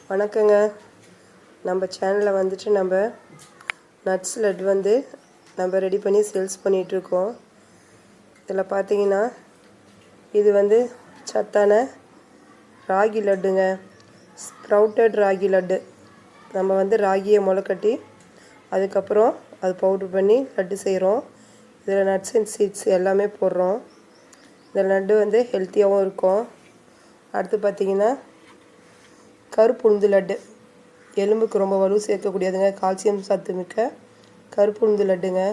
வணக்கங்க. நம்ம சேனலில் வந்துட்டு நம்ம நட்ஸ் லட்டு வந்து நம்ம ரெடி பண்ணி சேல்ஸ் பண்ணிகிட்ருக்கோம். இதில் பார்த்தீங்கன்னா இது வந்து சத்தான ராகி லட்டுங்க. ஸ்ப்ரவுட்டட் ராகி லட்டு. நம்ம வந்து ராகியை முளைக்கட்டி அதுக்கப்புறம் அது பவுட்ரு பண்ணி லட்டு செய்கிறோம். இதில் நட்ஸ் அண்ட் சீட்ஸ் எல்லாமே போடுறோம். இந்த லட்டு வந்து ஹெல்த்தியாகவும் இருக்கும். அடுத்து பார்த்திங்கன்னா கருப்புளுந்து லட்டு, எலும்புக்கு ரொம்ப வலு சேர்க்கக்கூடியதுங்க. கால்சியம் சத்து மிக்க கருப்புளுந்து லட்டுங்க.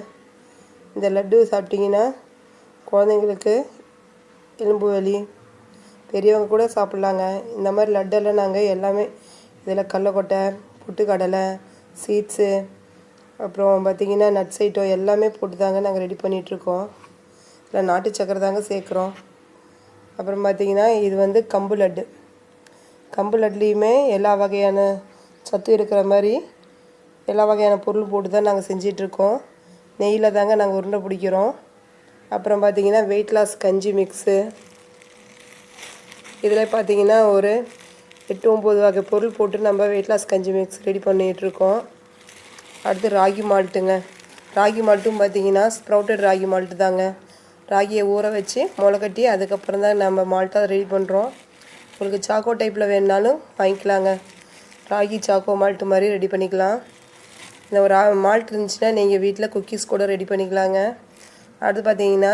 இந்த லட்டு சாப்பிட்டிங்கன்னா குழந்தைங்களுக்கு எலும்பு வலி, பெரியவங்க கூட சாப்பிட்லாங்க. இந்த மாதிரி லட்டெல்லாம் நாங்கள் எல்லாமே இதில் கடலக்கொட்டை, பொட்டுக்கடலை, சீட்ஸு, அப்புறம் பார்த்திங்கன்னா நட்ஸ் ஐட்டம் எல்லாமே போட்டு தாங்க நாங்கள் ரெடி பண்ணிகிட்ருக்கோம். இதில் நாட்டு சக்கரை தாங்க சேர்க்குறோம். அப்புறம் பார்த்திங்கன்னா இது வந்து கம்பு லட்டு. கம்பு லட்லேயுமே எல்லா வகையான சத்து இருக்கிற மாதிரி எல்லா வகையான பொருள் போட்டு தான் நாங்கள் செஞ்சிட்ருக்கோம். நெய்யில் தாங்க நாங்கள் உருண்டை பிடிக்கிறோம். அப்புறம் பார்த்திங்கன்னா வெயிட் லாஸ் கஞ்சி மிக்ஸு. இதில் பார்த்திங்கன்னா ஒரு 8-9 வகை பொருள் போட்டு நம்ம வெயிட் லாஸ் கஞ்சி மிக்ஸ் ரெடி பண்ணிகிட்ருக்கோம். அடுத்து ராகி மால்ட்டுங்க. ராகி மால்ட்டும் பார்த்திங்கன்னா ஸ்ப்ரவுட்டட் ராகி மால்ட்டு தாங்க. ராகியை ஊற வச்சு முளைக்கட்டி அதுக்கப்புறம் தான் நம்ம மால்ட்டாக ரெடி பண்ணுறோம். உங்களுக்கு சாக்கோ டைப்பில் வேணுனாலும் வாங்கிக்கலாங்க. ராகி சாக்கோ மால்ட்டு மாதிரி ரெடி பண்ணிக்கலாம். இந்த ஒரு மால்ட் இருந்துச்சுன்னா நீங்கள் வீட்டில் குக்கீஸ் கூட ரெடி பண்ணிக்கலாங்க. அடுத்து பார்த்தீங்கன்னா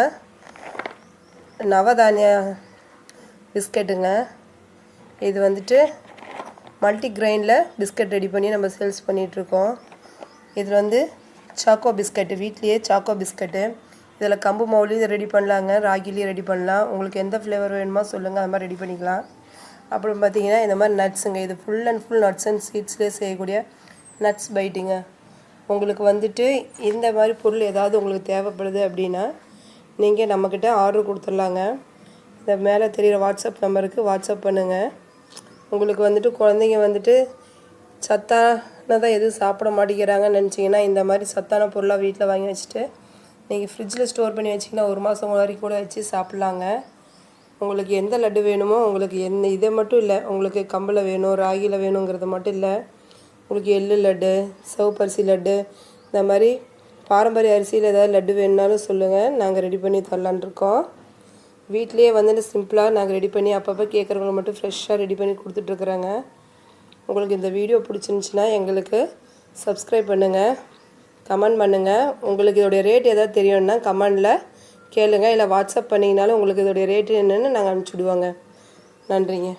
நவதானிய பிஸ்கெட்டுங்க. இது வந்துட்டு மல்டி கிரெயினில் பிஸ்கட் ரெடி பண்ணி நம்ம சேல்ஸ் பண்ணிகிட்ருக்கோம். இதில் வந்து சாக்கோ பிஸ்கட்டு, வீட்லேயே சாக்கோ பிஸ்கட்டு. இதில் கம்பு மாவுலேயும் ரெடி பண்ணலாங்க, ராகிலையும் ரெடி பண்ணலாம். உங்களுக்கு எந்த ஃப்ளேவர் வேணுமோ சொல்லுங்கள், அது மாதிரி ரெடி பண்ணிக்கலாம். அப்புறம் பார்த்திங்கன்னா இந்த மாதிரி நட்ஸுங்க. இது full and full nuts and சீட்ஸ்லேயே செய்யக்கூடிய நட்ஸ் பைட்டிங்க. உங்களுக்கு வந்துட்டு இந்த மாதிரி பொருள் ஏதாவது உங்களுக்கு தேவைப்படுது அப்படின்னா நீங்கள் நம்மக்கிட்ட ஆர்டர் கொடுத்துடலாங்க. இந்த மேலே தெரிகிற வாட்ஸ்அப் நம்பருக்கு வாட்ஸ்அப் பண்ணுங்கள். உங்களுக்கு வந்துட்டு குழந்தைங்க வந்துட்டு சத்தானதாக எதுவும் சாப்பிட மாட்டேங்கிறாங்கன்னு நினச்சிங்கன்னா இந்த மாதிரி சத்தான பொருளாக வீட்டில் வாங்கி வச்சுட்டு நீங்கள் ஃப்ரிட்ஜில் ஸ்டோர் பண்ணி வச்சிங்கன்னா 1 மாதம் வரைக்கும் கூட வச்சு சாப்பிட்லாங்க. உங்களுக்கு எந்த லட்டு வேணுமோ, உங்களுக்கு இதை மட்டும் இல்லை, உங்களுக்கு கம்பில் வேணும், ராகியில் வேணுங்கிறது மட்டும் இல்லை, உங்களுக்கு எள்ளு லட்டு, சிவப்பரிசி லட்டு, இந்த மாதிரி பாரம்பரிய அரிசியில் ஏதாவது லட்டு வேணுனாலும் சொல்லுங்கள், நாங்கள் ரெடி பண்ணி தரலான் இருக்கோம். வீட்லேயே வந்துட்டு சிம்பிளாக நாங்கள் ரெடி பண்ணி அப்பப்போ கேட்குறவங்க மட்டும் ஃப்ரெஷ்ஷாக ரெடி பண்ணி கொடுத்துட்ருக்குறோங்க. உங்களுக்கு இந்த வீடியோ பிடிச்சிருந்துச்சின்னா எங்களுக்கு சப்ஸ்கிரைப் பண்ணுங்கள், கமெண்ட் பண்ணுங்கள். உங்களுக்கு இதோடைய ரேட் எதாவது தெரியும்னா கமெண்டில் கேளுங்க, இல்லை வாட்ஸ்அப் பண்ணிங்கனாலும் உங்களுக்கு இதோடைய ரேட்டு என்னென்னு நாங்கள் அனுப்பிச்சி விடுவோங்க. நன்றிங்க.